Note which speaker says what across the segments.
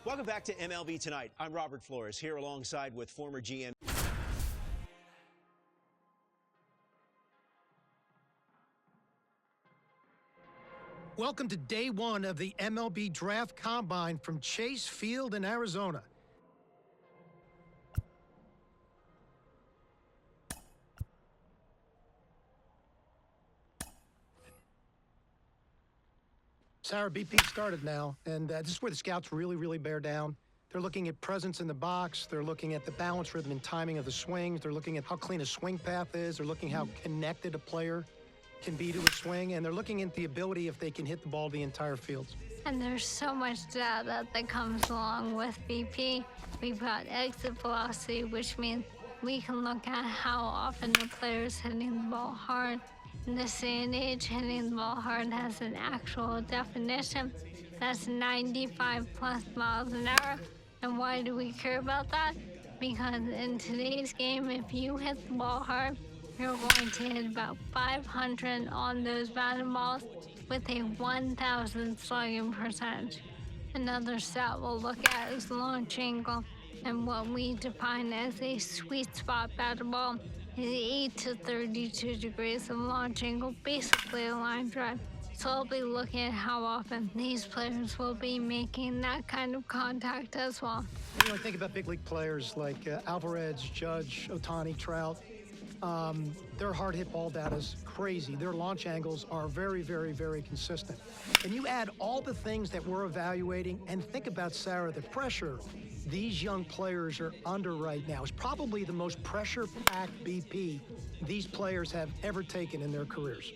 Speaker 1: Welcome back to MLB Tonight. I'm Robert Flores, here alongside with former GM.
Speaker 2: Welcome to day one of the MLB Draft Combine from Chase Field in Arizona. Sarah, BP started now, and this is where the scouts really bear down. They're looking at presence in the box. They're looking at the balance, rhythm, and timing of the swings. They're looking at how clean a swing path is. They're looking how connected a player can be to a swing, and they're looking at the ability if they can hit the ball the entire field.
Speaker 3: And there's so much data that comes along with BP. We've got exit velocity, which means we can look at how often the player's hitting the ball hard. In this day and age, hitting the ball hard has an actual definition. That's 95 plus miles an hour. And why do we care about that? Because in today's game, if you hit the ball hard, you're going to hit about 500 on those batted balls with a 1,000 slugging percentage. Another stat we'll look at is launch angle, and what we define as a sweet spot batted ball is 8 to 32 degrees of launch angle, basically a line drive. So I'll be looking at how often these players will be making that kind of contact as well.
Speaker 2: You know, think about big league players like Alvarez, Judge, Ohtani, Trout. Their hard hit ball data is crazy. Their launch angles are very consistent. And you add all the things that we're evaluating, and think about, Sarah, the pressure these young players are under right now is probably the most pressure-packed BP these players have ever taken in their careers.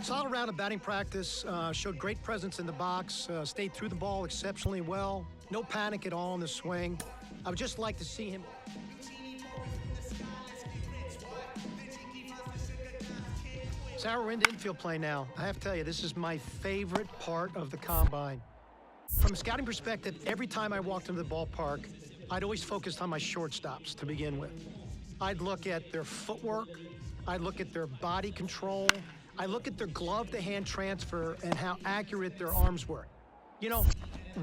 Speaker 2: Solid round of batting practice, showed great presence in the box, stayed through the ball exceptionally well. No panic at all in the swing. I would just like to see him. Sarah, we're into infield play now. I have to tell you, this is my favorite part of the combine. From a scouting perspective, every time I walked into the ballpark, I'd always focused on my shortstops to begin with. I'd look at their footwork, I'd look at their body control, I look at their glove-to-hand transfer and how accurate their arms were. You know,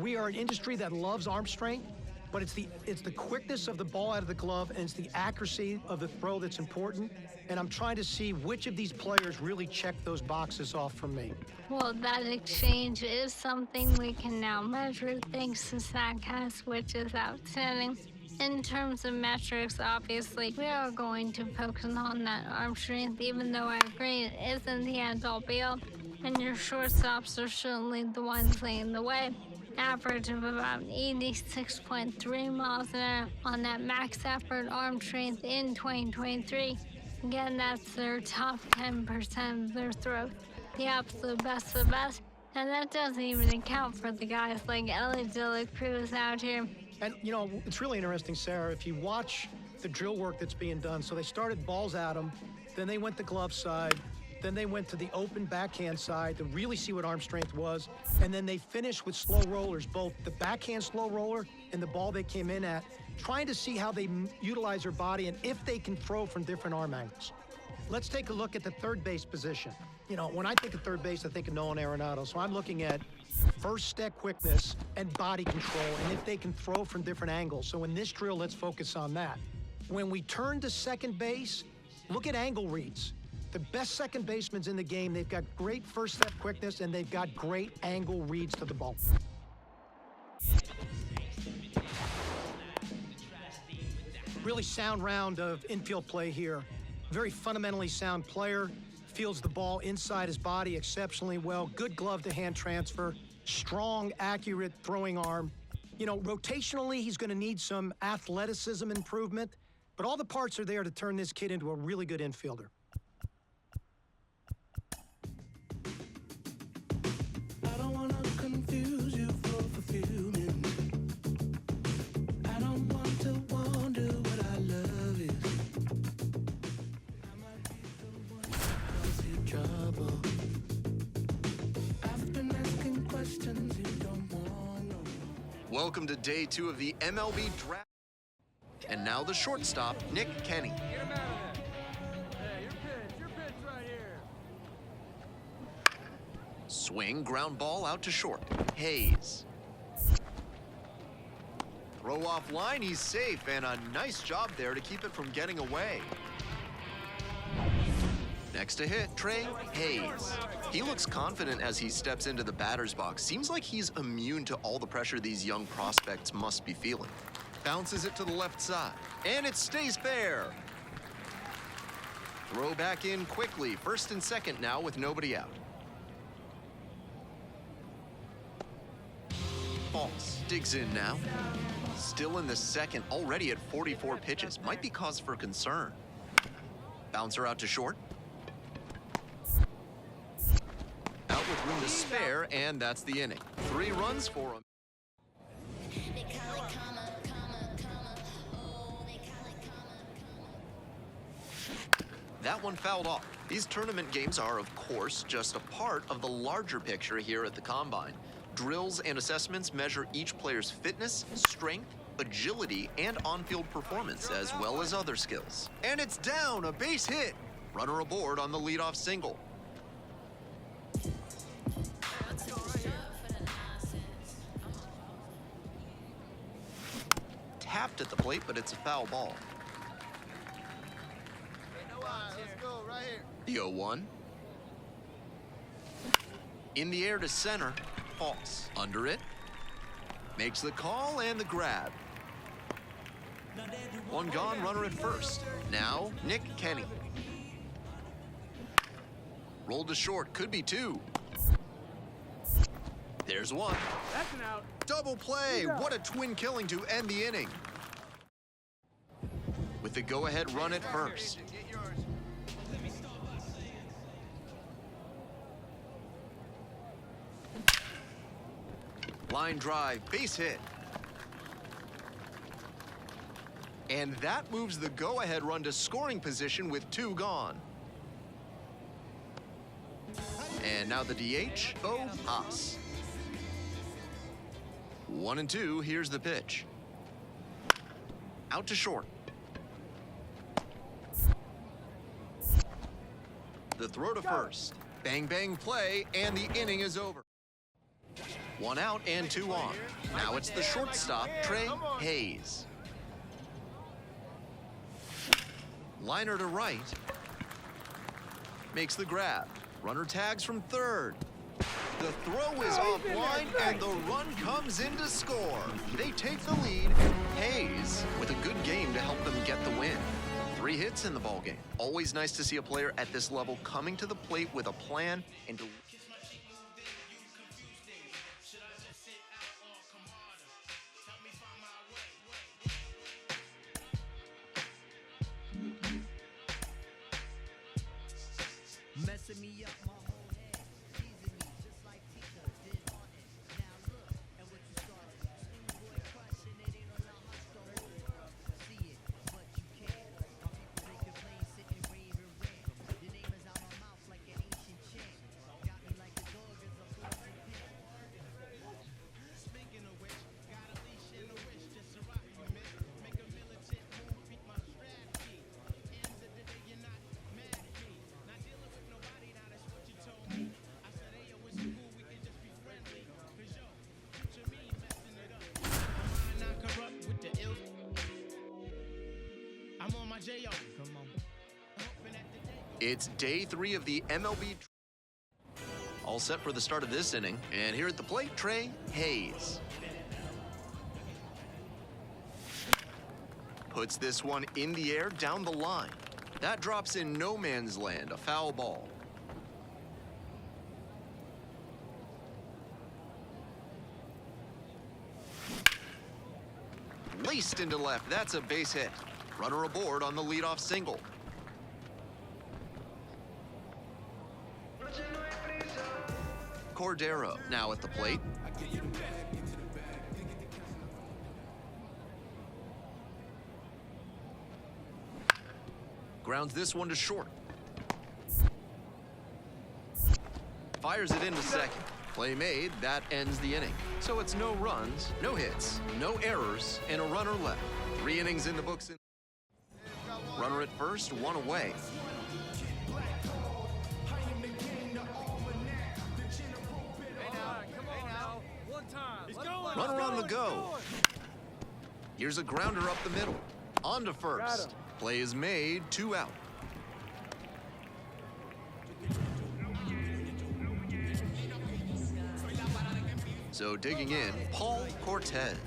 Speaker 2: we are an industry that loves arm strength, but it's the quickness of the ball out of the glove and it's the accuracy of the throw that's important. And I'm trying to see which of these players really check those boxes off for me.
Speaker 3: Well, that exchange is something we can now measure thanks to StatCast, which is outstanding. In terms of metrics, obviously, we are going to focus on that arm strength, even though I agree it isn't the end-all be-all, and your shortstops are certainly the ones leading the way. Average of about 86.3 miles an hour on that max effort arm strength in 2023. Again, that's their top 10% of their throws, the absolute best of the best, and that doesn't even account for the guys like Ellie De La Cruz out here.
Speaker 2: And, you know, it's really interesting, Sarah, if you watch the drill work that's being done. So they started balls at them, then they went to glove side, then they went to the open backhand side to really see what arm strength was, and then they finished with slow rollers, both the backhand slow roller and the ball they came in at, trying to see how they utilize their body and if they can throw from different arm angles. Let's take a look at the third base position. You know, when I think of third base, I think of Nolan Arenado. So I'm looking at first step quickness and body control, and if they can throw from different angles. So in this drill, let's focus on that. When we turn to second base, look at angle reads. The best second basemen in the game, they've got great first step quickness, and they've got great angle reads to the ball. Really sound round of infield play here. Very fundamentally sound player. Fields the ball inside his body exceptionally well. Good glove-to-hand transfer. Strong, accurate throwing arm. You know, rotationally, he's going to need some athleticism improvement, but all the parts are there to turn this kid into a really good infielder.
Speaker 4: I don't want to confuse you for fulfillment. I don't want to wonder what I love is. I might be the one who causes you trouble. I've been asking questions you don't want to know.
Speaker 5: Welcome to day 2 of the MLB Draft. And now the shortstop, Nick Kenny.
Speaker 6: Get him out of there. Hey, your pitch right here.
Speaker 5: Swing, ground ball out to short. Hayes. Throw off line, he's safe, and a nice job there to keep it from getting away. Next to hit, Trey, Hayes. He looks confident as he steps into the batter's box. Seems like he's immune to all the pressure these young prospects must be feeling. Bounces it to the left side, and it stays fair. Throw back in quickly, first and second now with nobody out. False, digs in now. Still in the second, already at 44 pitches. Might be cause for concern. Bouncer out to short. Out with room to spare, and that's the inning. 3 runs for him. That one fouled off. These tournament games are, of course, just a part of the larger picture here at the Combine. Drills and assessments measure each player's fitness, strength, agility, and on-field performance, as well as other skills. And it's down, a base hit. Runner aboard on the leadoff single. Tapped at the plate, but it's a foul ball. The 0-1. In the air to center. False. Under it. Makes the call and the grab. One gone, runner at first. Now, Nick Kenny. Rolled to short, could be 2. There's 1.
Speaker 6: That's an out.
Speaker 5: Double play. What a twin killing to end the inning. With the go-ahead run at first. Line drive, base hit. And that moves the go-ahead run to scoring position with 2 gone. And now the DH, Bo Haas. 1-2, here's the pitch. Out to short. The throw to first. Bang, bang play, and the inning is over. 1 out and 2 on. Now it's the shortstop, Trey Hayes. Liner to right. Makes the grab. Runner tags from third. The throw is offline, and the run comes in to score. They take the lead. Hayes with a good game to help them get the win. 3 hits in the ballgame. Always nice to see a player at this level coming to the plate with a plan and to...
Speaker 7: Messing me up my whole head, teasing me just like teacher did on it. Now look at what you started. Schoolboy crushing it, ain't on how much the whole world see it, but you can't. My people they complain, sitting raving red. Your name is out my mouth like an ancient chant. Got me like a dog as a frozen pit. Speaking of which, got a leash and a wish just to rock with me. Make a militant move, beat my strategy. Ends of the day, you're not mad at me. Not dealing with nobody, now that's what you told me. I said, hey, yo, it's cool, we can just be friendly. Cause yo, future me messing it up. My mind not corrupt with the ill. I'm on my J.O. Come on. Hoping that the day
Speaker 5: It's day 3 of the MLB. All set for the start of this inning. And here at the plate, Trey Hayes. Puts this one in the air down the line. That drops in no man's land, a foul ball. Laced into left, that's a base hit. Runner aboard on the leadoff single. Cordero now at the plate. Grounds this one to short. Fires it into second. Play made, that ends the inning. So it's no runs, no hits, no errors, and a runner left. 3 innings in the books. Runner at first, 1 away. go. Here's a grounder up the middle. On to first. Play is made, 2 out. So digging in, Paul Cortez.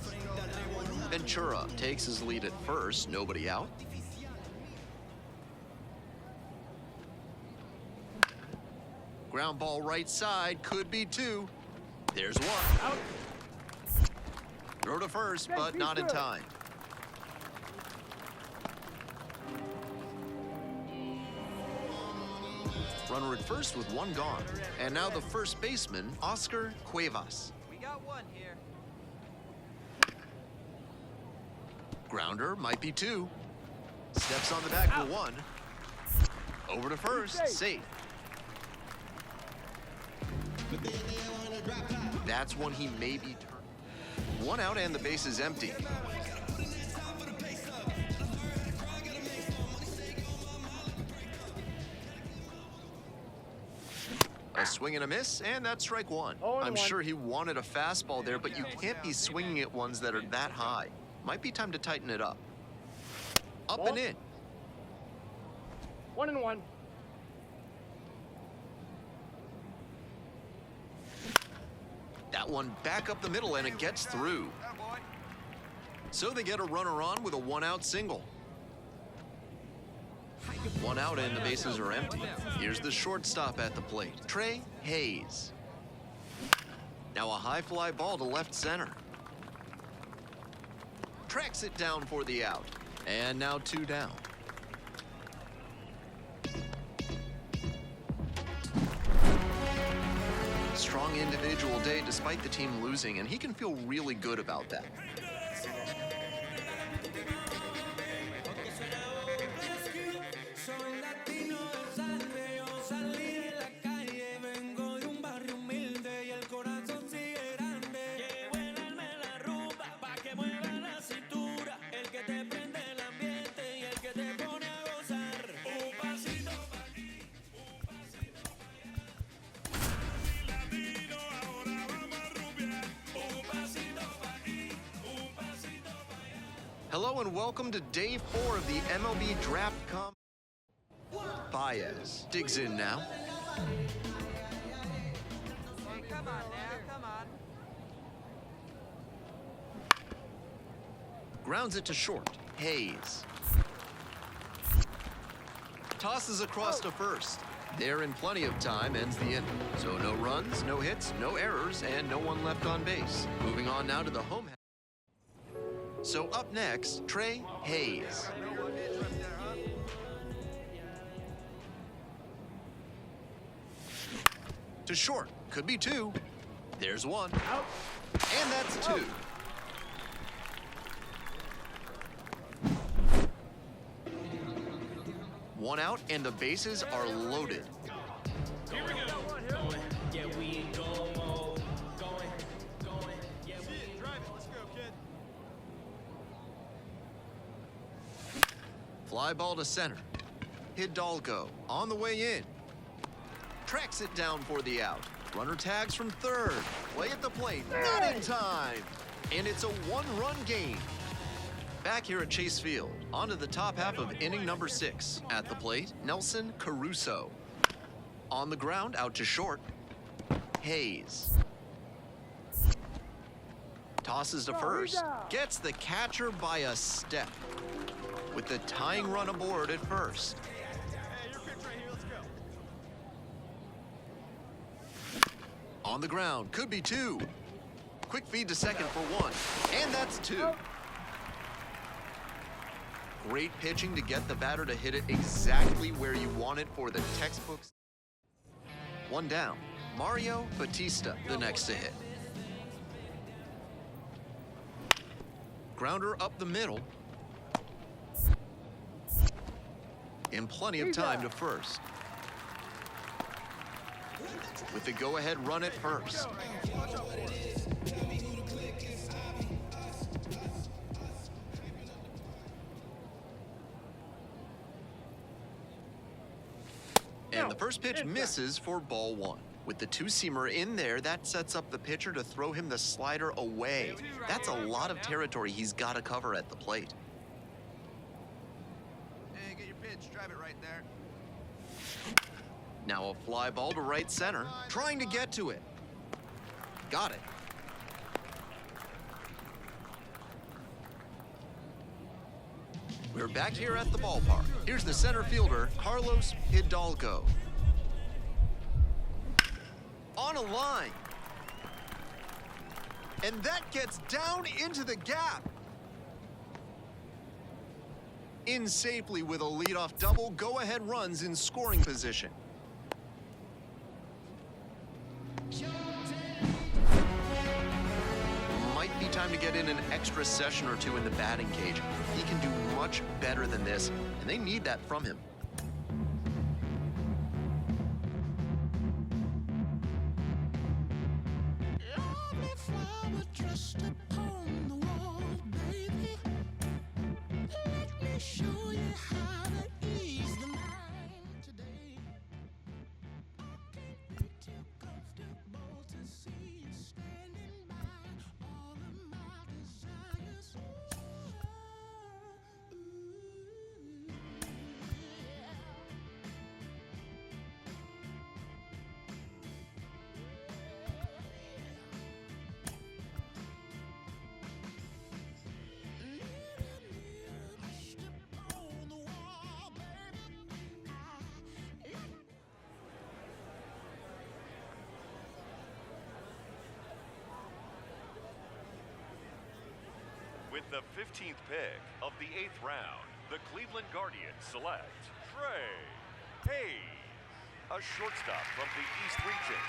Speaker 5: Ventura takes his lead at first, nobody out. Ground ball right side, could be 2. There's 1. Out. Throw to first, but not in time. Runner at first with 1 gone. And now the first baseman, Oscar Cuevas.
Speaker 7: We got 1 here.
Speaker 5: Grounder might be 2. Steps on the bag for 1. Over to first, safe. That's when he may be turned. 1 out and the base is empty. A swing and a miss, and that's strike 1. I'm sure he wanted a fastball there, but you can't be swinging at ones that are that high. Might be time to tighten it up. Up and in.
Speaker 6: 1-1.
Speaker 5: That one back up the middle, and it gets through. So they get a runner on with a 1-out single. 1 out and the bases are empty. Here's the shortstop at the plate, Trey Hayes. Now a high fly ball to left center. Tracks it down for the out. And now 2 down. Strong individual day despite the team losing, and he can feel really good about that. Hello and welcome to day 4 of the MLB Draft Baez digs in now.
Speaker 7: Hey, come on now, come on.
Speaker 5: Grounds it to short. Hayes. Tosses across to first. They're in plenty of time, ends the inning. So no runs, no hits, no errors, and no one left on base. Moving on now to the home. So up next, Trey Hayes. To short, could be 2. There's 1. Out. And that's 2. One out and the bases are loaded.
Speaker 6: Here we go. Yeah, we go. Going. Yeah, we drive it. Let's go, kid.
Speaker 5: Fly ball to center. Hidalgo on the way in. Tracks it down for the out. Runner tags from third. Play at the plate. Not in time. And it's a 1-run game. Back here at Chase Field, onto the top half of inning number 6. At the plate, Nelson Caruso. On the ground, out to short. Hayes. Tosses to first. Gets the catcher by a step. With the tying run aboard at first. On the ground, could be 2. Quick feed to second for 1. And that's 2. Great pitching to get the batter to hit it exactly where you want it for the textbooks. 1 down. Mario Batista, the next to hit. Grounder up the middle. And plenty of time to first. With the go-ahead run at first. And the first pitch misses for ball 1. With the two-seamer in there, that sets up the pitcher to throw him the slider away. That's a lot of territory he's got to cover at the plate.
Speaker 8: Hey, get your pitch. Drive it right there.
Speaker 5: Now a fly ball to right center, trying to get to it. Got it. We're back here at the ballpark. Here's the center fielder, Carlos Hidalgo. On a line. And that gets down into the gap. In safely with a leadoff double, go-ahead runs in scoring position. Might be time to get in an extra session or two in the batting cage. He can do much better than this, and they need that from him.
Speaker 4: Lovely flower dressed upon the wall, baby. Let me show you how to ease the mind today. I can't be too comfortable to see you standing by all of my desires.
Speaker 9: With the 15th pick of the 8th round, the Cleveland Guardians select Trey Hayes, a shortstop from the East region.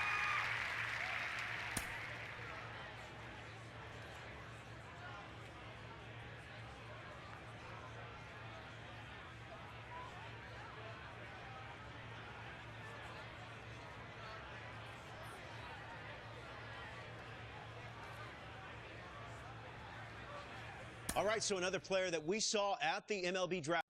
Speaker 1: All right, so another player that we saw at the MLB draft.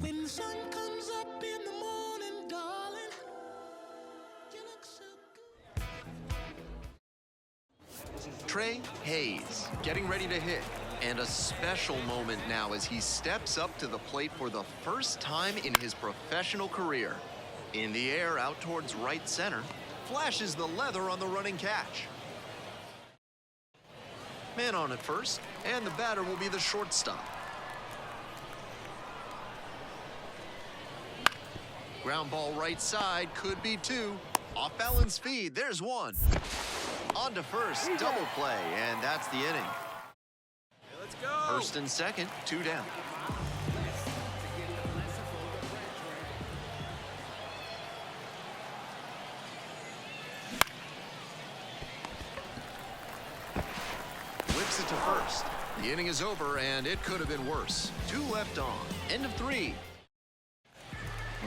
Speaker 4: When the sun comes up in the morning, darling, you look so good.
Speaker 5: Trey Hayes getting ready to hit. And a special moment now as he steps up to the plate for the first time in his professional career. In the air, out towards right center, flashes the leather on the running catch. Man on at first, and the batter will be the shortstop. Ground ball right side, could be two. Off balance feed, there's one. On to first, double play, and that's the inning.
Speaker 6: Let's go.
Speaker 5: First and second, 2 down. Whips it to first. The inning is over, and it could have been worse. 2 left on. End of 3.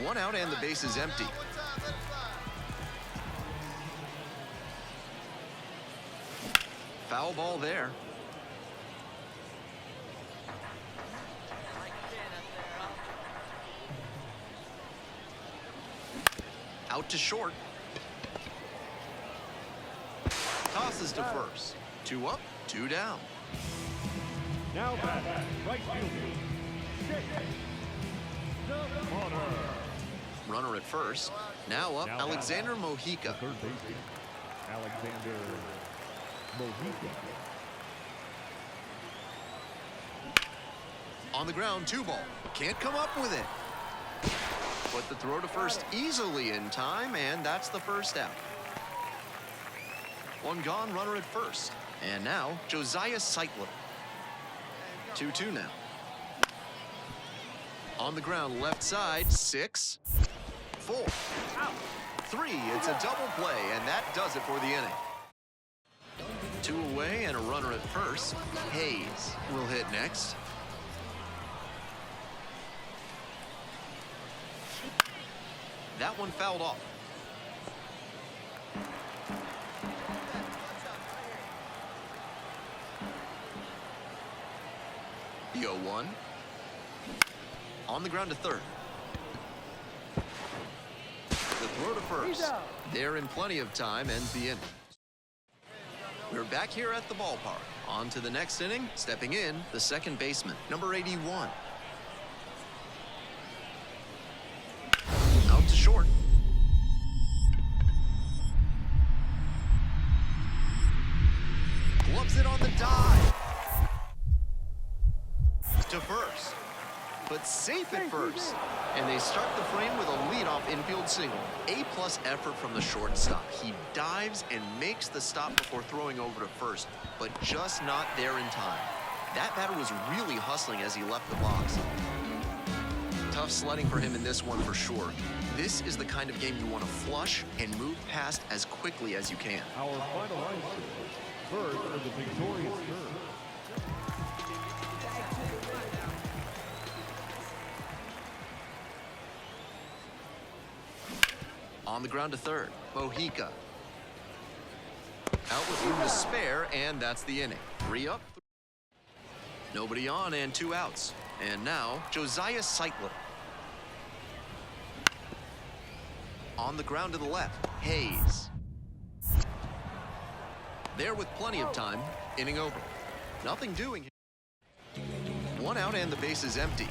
Speaker 5: 1 out, and the base is empty. Foul ball there. Out to short. Tosses to first. 2 up, 2 down.
Speaker 9: Now back, right fielder.
Speaker 5: Runner at first. Now up, Alexander Mojica.
Speaker 9: Third baseman, Alexander Mojica.
Speaker 5: On the ground, 2 ball. Can't come up with it. But the throw to first easily in time, and that's the first out. 1 gone, runner at first. And now, Josiah Seitler. 2-2 now. On the ground, left side, 6, 4, 3. It's a double play, and that does it for the inning. 2 away and a runner at first. Hayes will hit next. That one fouled off. The 0-1. On the ground to third. The throw to first. They're in plenty of time, ends the inning. We're back here at the ballpark. On to the next inning. Stepping in, the second baseman, number 81. Out to short. Gloves it on the dive. To first. But safe at first. And they start the frame with a leadoff infield single. A-plus effort from the shortstop. He dives and makes the stop before throwing over to first, but just not there in time. That batter was really hustling as he left the box. Tough sledding for him in this one for sure. This is the kind of game you want to flush and move past as quickly as you can.
Speaker 9: Our final line score, first for the victorious third.
Speaker 5: On the ground to third, Mojica. Out with room to spare, and that's the inning. 3 up. Nobody on and 2 outs. And now, Josiah Seitler. On the ground to the left, Hayes. There with plenty of time, inning over. Nothing doing. 1 out and the base is empty.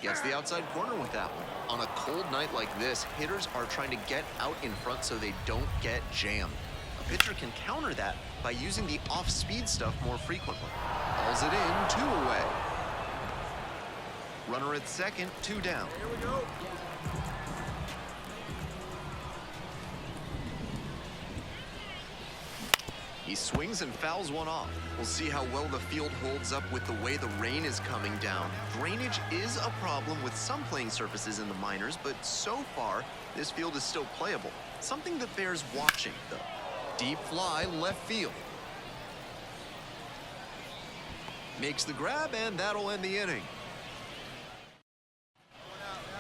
Speaker 5: Gets the outside corner with that one. On a cold night like this, hitters are trying to get out in front so they don't get jammed. A pitcher can counter that by using the off-speed stuff more frequently. Hauls it in, 2 away. Runner at second, 2 down.
Speaker 6: Here we go.
Speaker 5: He swings and fouls one off. We'll see how well the field holds up with the way the rain is coming down. Drainage is a problem with some playing surfaces in the minors, but so far, this field is still playable. Something that bears watching, though. Deep fly, left field. Makes the grab, and that'll end the inning.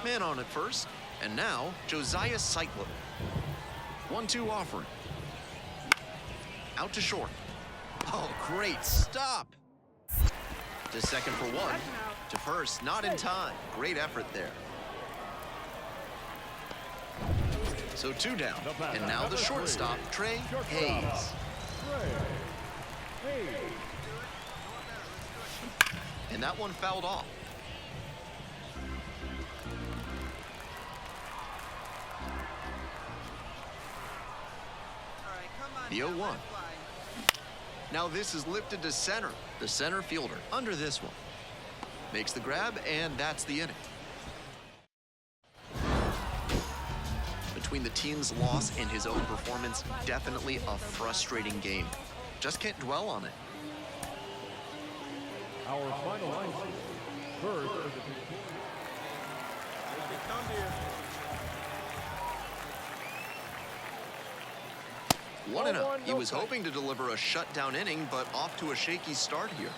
Speaker 5: Man on at first, and now, Josiah Seitler. 1-2 offering. Out to short. Oh, great stop. To second for 1. To first, not in time. Great effort there. So 2 down. And now the shortstop, Trey Hayes. And that one fouled off. The 0-1. Now this is lifted to center. The center fielder under this one. Makes the grab, and that's the inning. Between the team's loss and his own performance, definitely a frustrating game. Just can't dwell on it.
Speaker 9: Our final line. First,
Speaker 5: One and out. He was hoping to deliver a shutdown inning, but off to a shaky start here.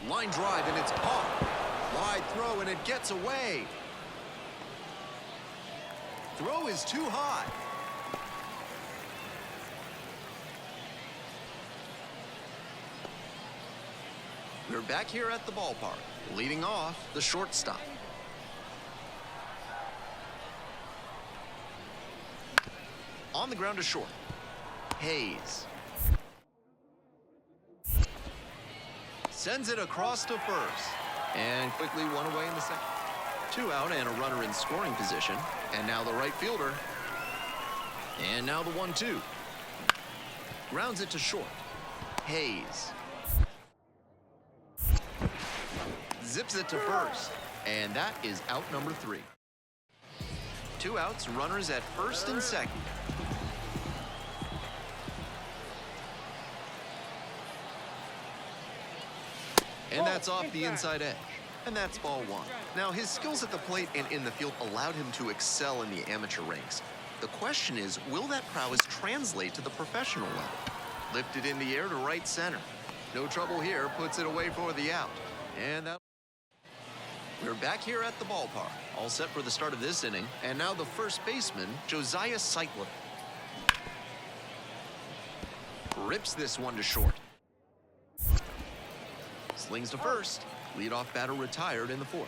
Speaker 5: Line drive, and it's caught. Wide throw, and it gets away. Throw is too high. We're back here at the ballpark. Leading off, the shortstop. On the ground to short. Hayes. Sends it across to first. And quickly one away in the second. 2 out and a runner in scoring position. And now the right fielder. And now the 1-2. Grounds it to short. Hayes. Zips it to first. And that is out number 3. 2 outs, runners at first and second. And that's off the inside edge. And that's ball 1. Now, his skills at the plate and in the field allowed him to excel in the amateur ranks. The question is, will that prowess translate to the professional level? Lifted in the air to right center. No trouble here, puts it away for the out. And that... We're back here at the ballpark, all set for the start of this inning. And now the first baseman, Josiah Seitler. Rips this one to short. Slings to first. Leadoff batter retired in the 4th.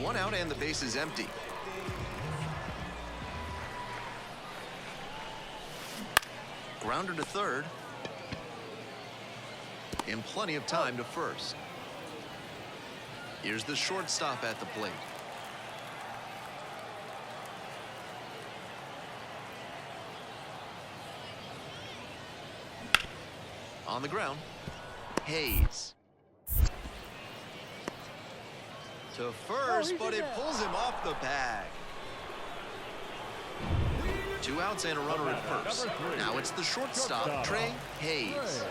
Speaker 5: 1 out and the base is empty. Grounder to third. And plenty of time to first. Here's the shortstop at the plate. On the ground, Hayes. To first, but it pulls him off the bag. 2 outs and a runner at first. Now it's the shortstop, Trey Hayes.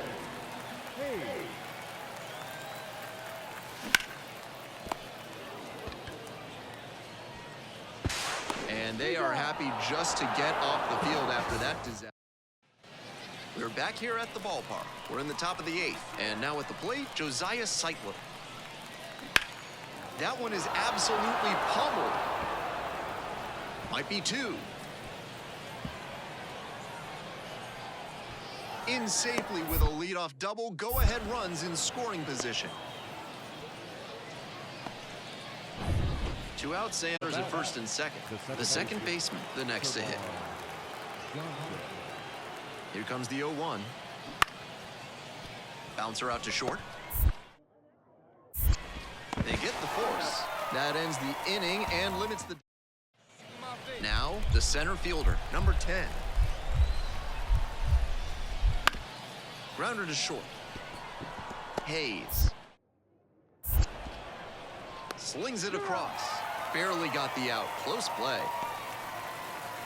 Speaker 5: And they are happy just to get off the field after that disaster. We're back here at the ballpark. We're in the top of the 8th. And now at the plate, Josiah Seitler. That one is absolutely pummeled. Might be 2. In safely with a leadoff double, go-ahead runs in scoring position. 2 outs, Sanders at first and second. The second baseman, the next to hit. Here comes the 0-1. Bouncer out to short. They get the force. That ends the inning and limits the... Now, the center fielder, number 10. Grounder to short. Hayes. Slings it across. Barely got the out. Close play.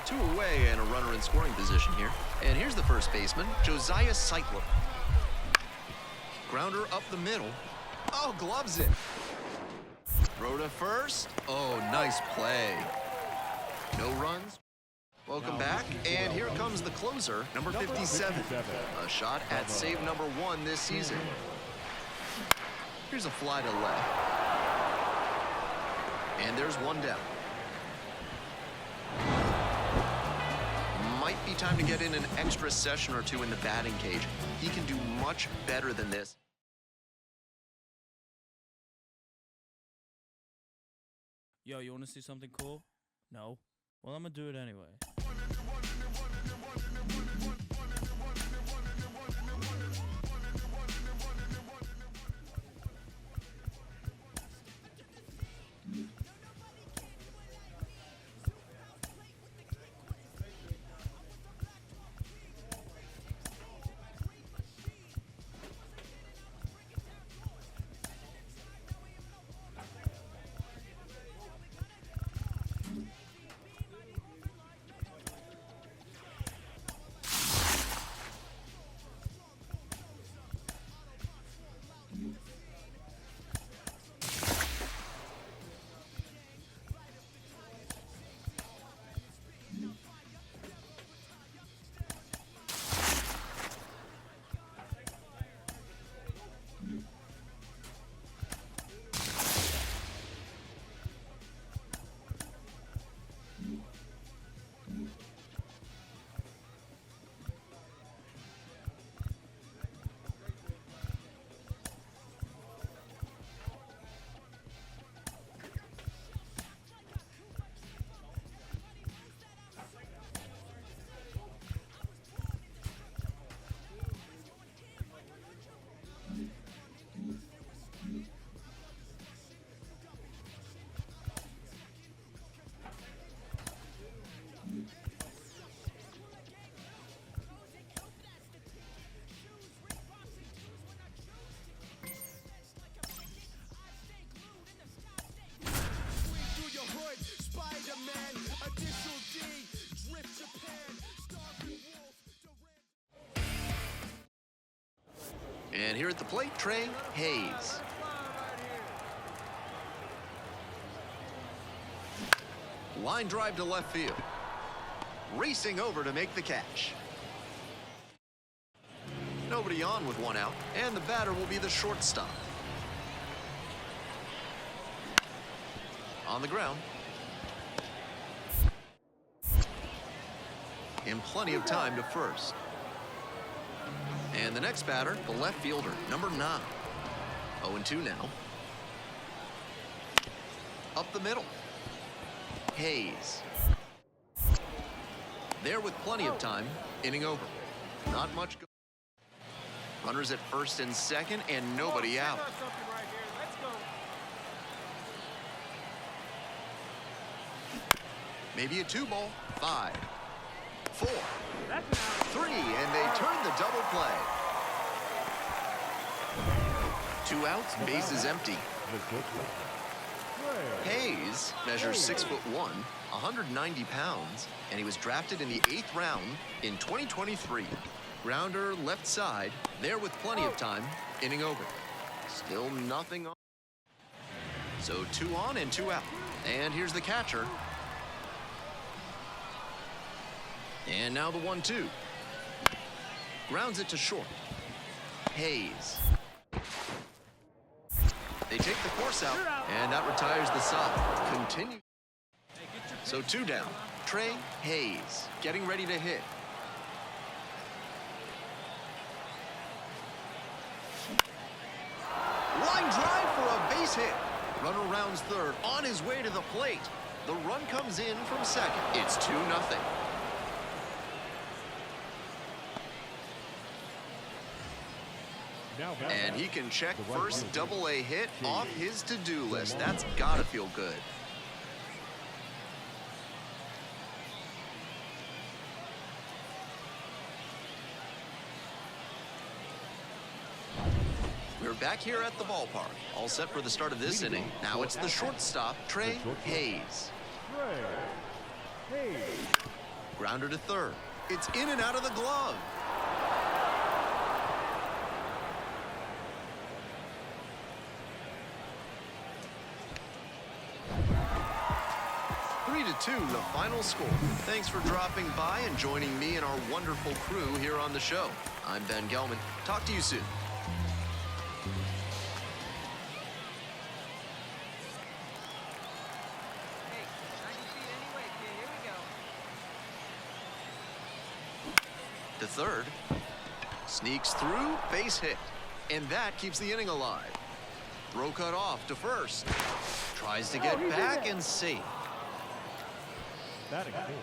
Speaker 5: 2 away and a runner in scoring position here. And here's the first baseman, Josiah Seitler. Grounder up the middle. Oh, gloves it. Throw to first. Oh, nice play. No runs. Welcome back, and here comes the closer, number 57. A shot at save number 1 this season. Here's a fly to left. And there's 1 down. Might be time to get in an extra session or 2 in the batting cage. He can do much better than this.
Speaker 6: Yo, you want to see something cool? No? Well, I'm gonna do it anyway.
Speaker 5: And here at the plate, Trey Hayes. Line drive to left field. Racing over to make the catch. Nobody on with one out, and the batter will be the shortstop. On the ground. And plenty of time to first. And the next batter, the left fielder, number 9. 0-2 now. Up the middle. Hayes. There with plenty of time, inning over. Not much. Runners at first and second, and nobody out. Maybe a 2-ball. 5, 4, 3, and they turn the double play. 2 outs, bases empty. Hayes measures 6'1", 190 pounds, and he was drafted in the 8th round in 2023. Grounder left side, there with plenty of time, inning over. Still nothing on. So 2 on and 2 out. And here's the catcher. And now the 1-2. Grounds it to short. Hayes. They take the course out, and that retires the side. Continue. So 2 down. Trey Hayes getting ready to hit. Line drive for a base hit. Runner rounds third, on his way to the plate. The run comes in from second. It's 2-0. And he can check first double-A hit off his to-do list. That's gotta feel good. We're back here at the ballpark, all set for the start of this inning. Now it's the shortstop, Trey Hayes. Grounder to third. It's in and out of the glove. 3-2, the final score. Thanks for dropping by and joining me and our wonderful crew here on the show. I'm Ben Gelman. Talk to you soon.
Speaker 10: Hey, 90 feet anyway, kid. Here we go.
Speaker 5: To third. Sneaks through, base hit. And that keeps the inning alive. Throw cut off to first. Tries to get back and safe.
Speaker 6: That is cool.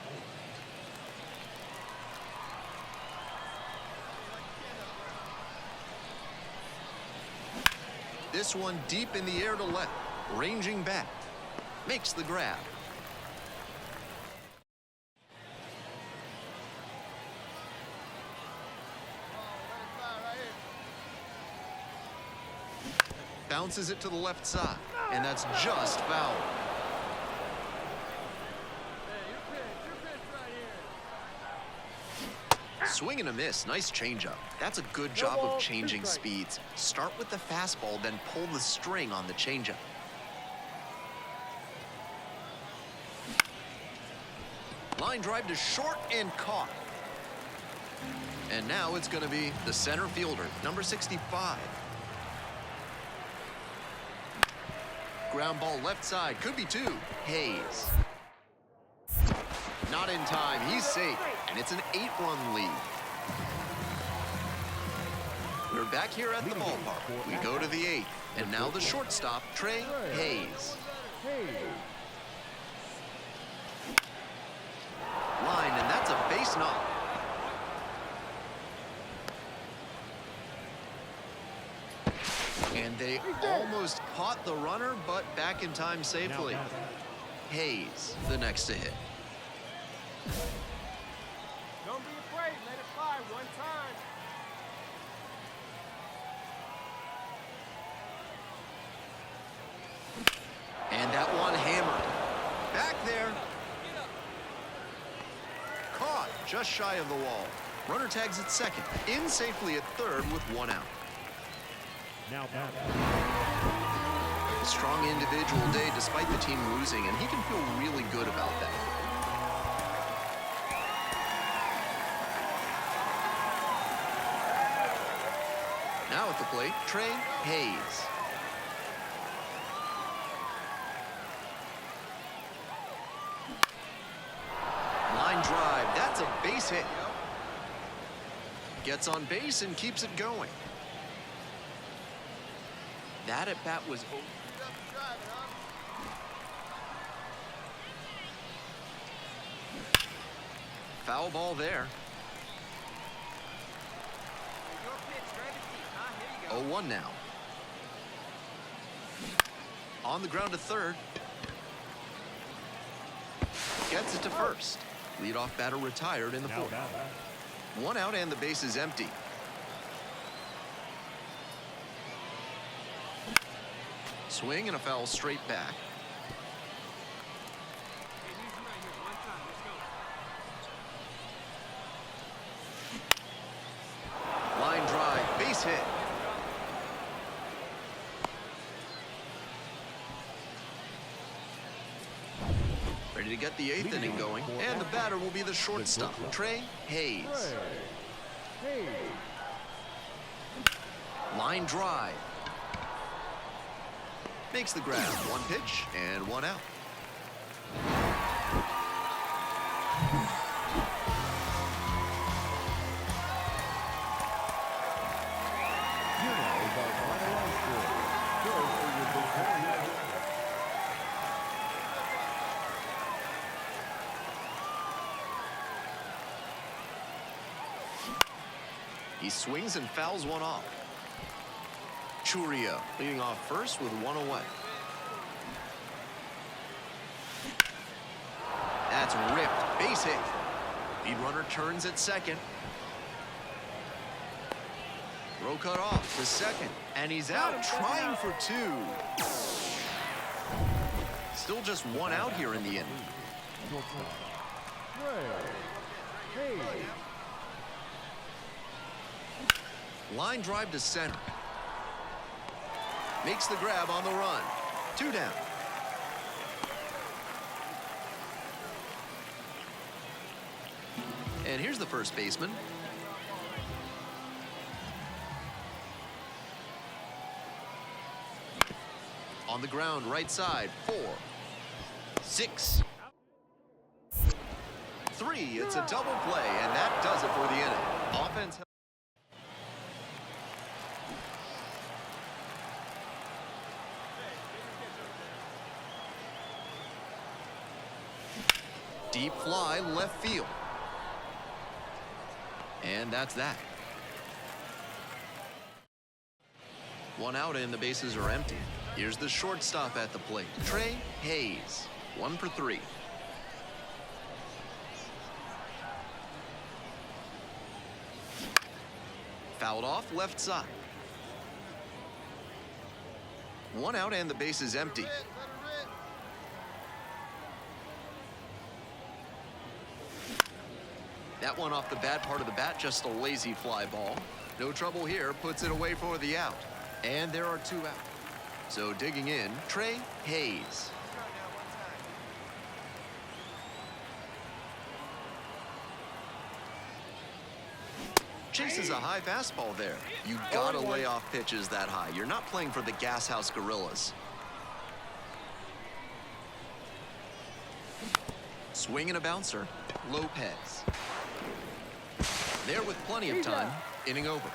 Speaker 5: This one deep in the air to left. Ranging back. Makes the grab. Bounces it to the left side, and that's just foul. Swing and a miss. Nice changeup. That's a good job of changing speeds. Start with the fastball, then pull the string on the changeup. Line drive to short and caught. And now it's going to be the center fielder, number 65. Ground ball left side, could be two. Hayes. Not in time, he's safe, and it's an 8-run lead. We're back here at the ballpark. We go to the 8th, and now the shortstop, Trey Hayes. Line, and that's a base knock. And they almost caught the runner, but back in time safely. Hayes, the next to hit.
Speaker 10: Don't be afraid. Let it fly one time.
Speaker 5: And that one hammered. Back there. Caught just shy of the wall. Runner tags at second. In safely at third with one out.
Speaker 6: Now back.
Speaker 5: A strong individual day despite the team losing, and he can feel really good about that. Now at the plate, Trey Hayes. Line drive, that's a base hit. Gets on base and keeps it going. That at bat was over. Foul ball there. 0-1 now. On the ground to third. Gets it to first. Leadoff batter retired in the fourth. One out and the base is empty. Swing and a foul straight back. Line drive, base hit. Ready to get the 8th inning going, and the batter will be the shortstop, Trey Hayes. Line drive. Makes the grab. One pitch and one out. He swings and fouls one off. Churio leading off first with one away. That's ripped. Base hit. Lead runner turns at second. Throw cut off to second. And he's out trying for two. Still just one out here in the inning. Line drive to center. Makes the grab on the run. Two down. And here's the first baseman. On the ground, right side, 4, 6, 3. It's a double play, and that does it for the inning. Offense. Deep fly left field. And that's that. One out and the bases are empty. Here's the shortstop at the plate, Trey Hayes, 1 for 3. Fouled off left side. One out and the base is empty. That one off the bad part of the bat, just a lazy fly ball. No trouble here, puts it away for the out. And there are 2 out. So digging in, Trey Hayes. Chases a high fastball there. You gotta lay off pitches that high. You're not playing for the Gas House Gorillas. Swing and a bouncer, Lopez. There with plenty of time, inning over.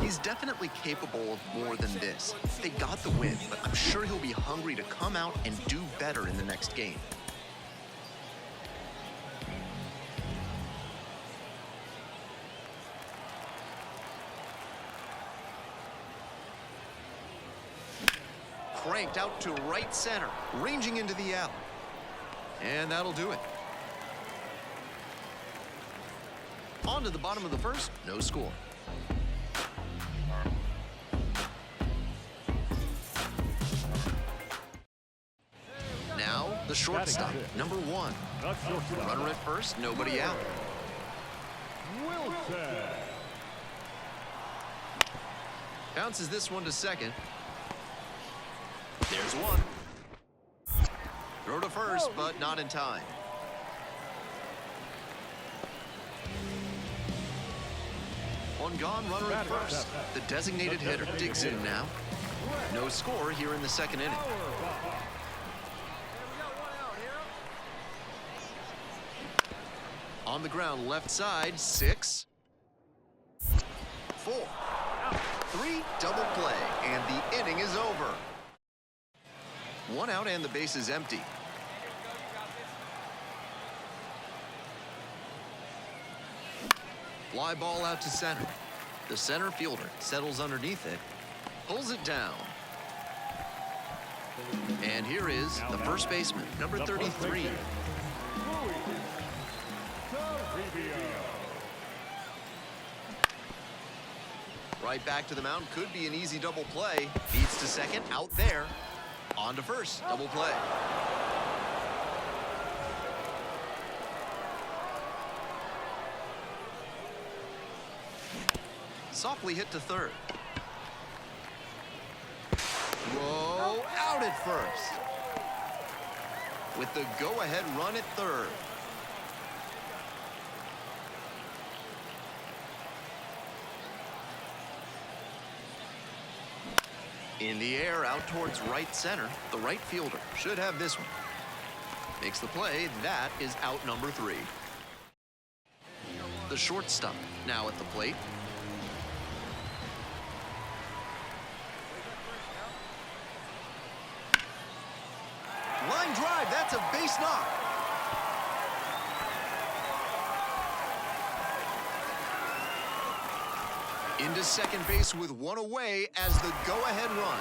Speaker 5: He's definitely capable of more than this. They got the win, but I'm sure he'll be hungry to come out and do better in the next game. Cranked out to right center, ranging into the alley. And that'll do it. On to the bottom of the first, no score. Now, the shortstop, number 1. Runner at first, nobody out. Bounces this one to second. There's one. Throw to first, but not in time. One gone, runner at first. The designated hitter digs in now. No score here in the second inning. On the ground, left side, 6. 4. 3, double play, and the inning is over. One out and the base is empty. Fly ball out to center. The center fielder settles underneath it, pulls it down. And here is the first baseman, number 33. Right back to the mound, could be an easy double play. Beats to second, out there. On to first, double play. Softly hit to third. Whoa, out at first. With the go-ahead run at third. In the air, out towards right center. The right fielder should have this one. Makes the play. That is out number 3. The shortstop now at the plate. Line drive. That's a base knock. Into second base with one away as the go-ahead run.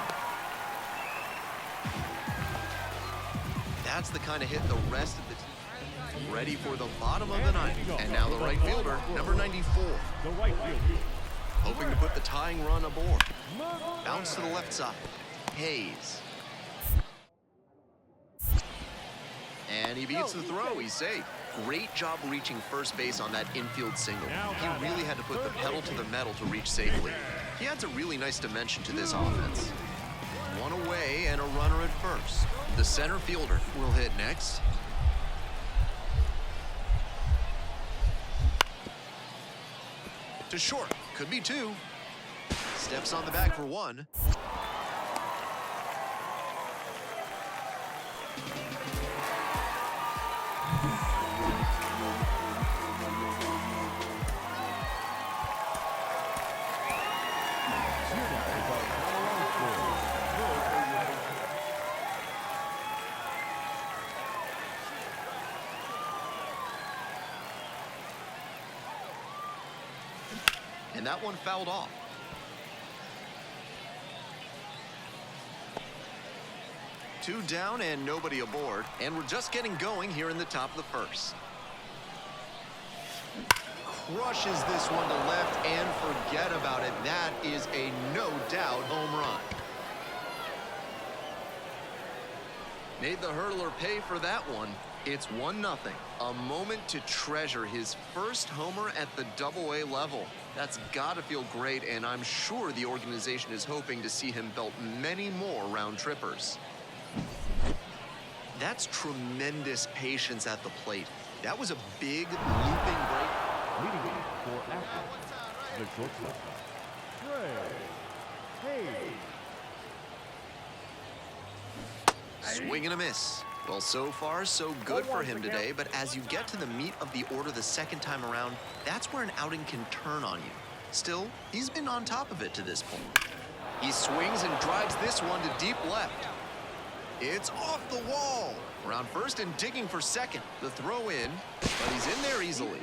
Speaker 5: That's the kind of hit the rest of the team ready for the bottom of the ninth. And now the right fielder, number 94.
Speaker 9: The right fielder.
Speaker 5: Hoping to put the tying run aboard. Bounce to the left side. Hayes. And he beats the throw. He's safe. Great job reaching first base on that infield single. He really had to put the pedal to the metal to reach safely. He adds a really nice dimension to this offense. One away and a runner at first. The center fielder will hit next. To short. Could be 2. Steps on the bag for 1. And that one fouled off. Two down and nobody aboard. And we're just getting going here in the top of the first. Crushes this one to left and forget about it. That is a no-doubt home run. Made the hurdler pay for that one. It's 1-0. A moment to treasure, his first homer at the Double-A level. That's got to feel great, and I'm sure the organization is hoping to see him belt many more round trippers. That's tremendous patience at the plate. That was a big looping break.
Speaker 9: Leading for action, the shortstop, Trey.
Speaker 5: Swing and a miss. Well, so far, so good for him today, but as you get to the meat of the order the second time around, that's where an outing can turn on you. Still, he's been on top of it to this point. He swings and drives this one to deep left. It's off the wall. Around first and digging for second. The throw in, but he's in there easily.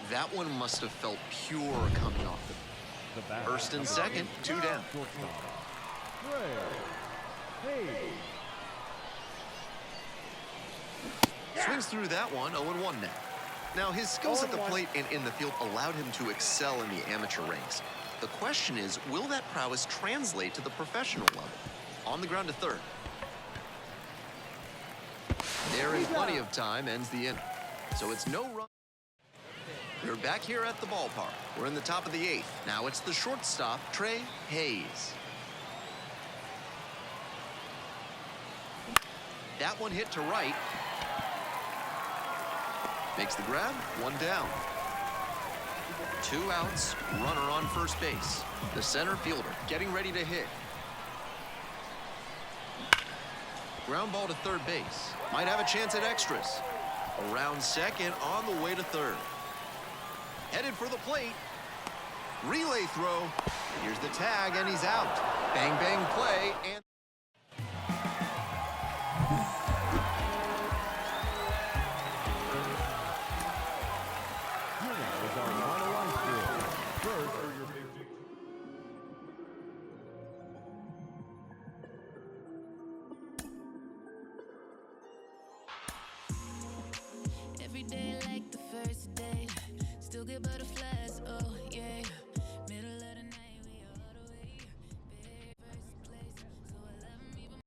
Speaker 5: That one must have felt pure coming off the first and second, 2 down. Swings through that one, 0-1 now. Now, his skills at the plate and in the field allowed him to excel in the amateur ranks. The question is, will that prowess translate to the professional level? On the ground to third. There in plenty of time, ends the inning. So it's no run. We're back here at the ballpark. We're in the top of the 8th. Now it's the shortstop, Trey Hayes. That one hit to right. Makes the grab, 1 down. 2 outs, runner on first base. The center fielder getting ready to hit. Ground ball to third base. Might have a chance at extras. Around second, on the way to third. Headed for the plate. Relay throw. Here's the tag, and he's out. Bang, bang play, and...
Speaker 7: Every day like the first day, still get butterflies, oh.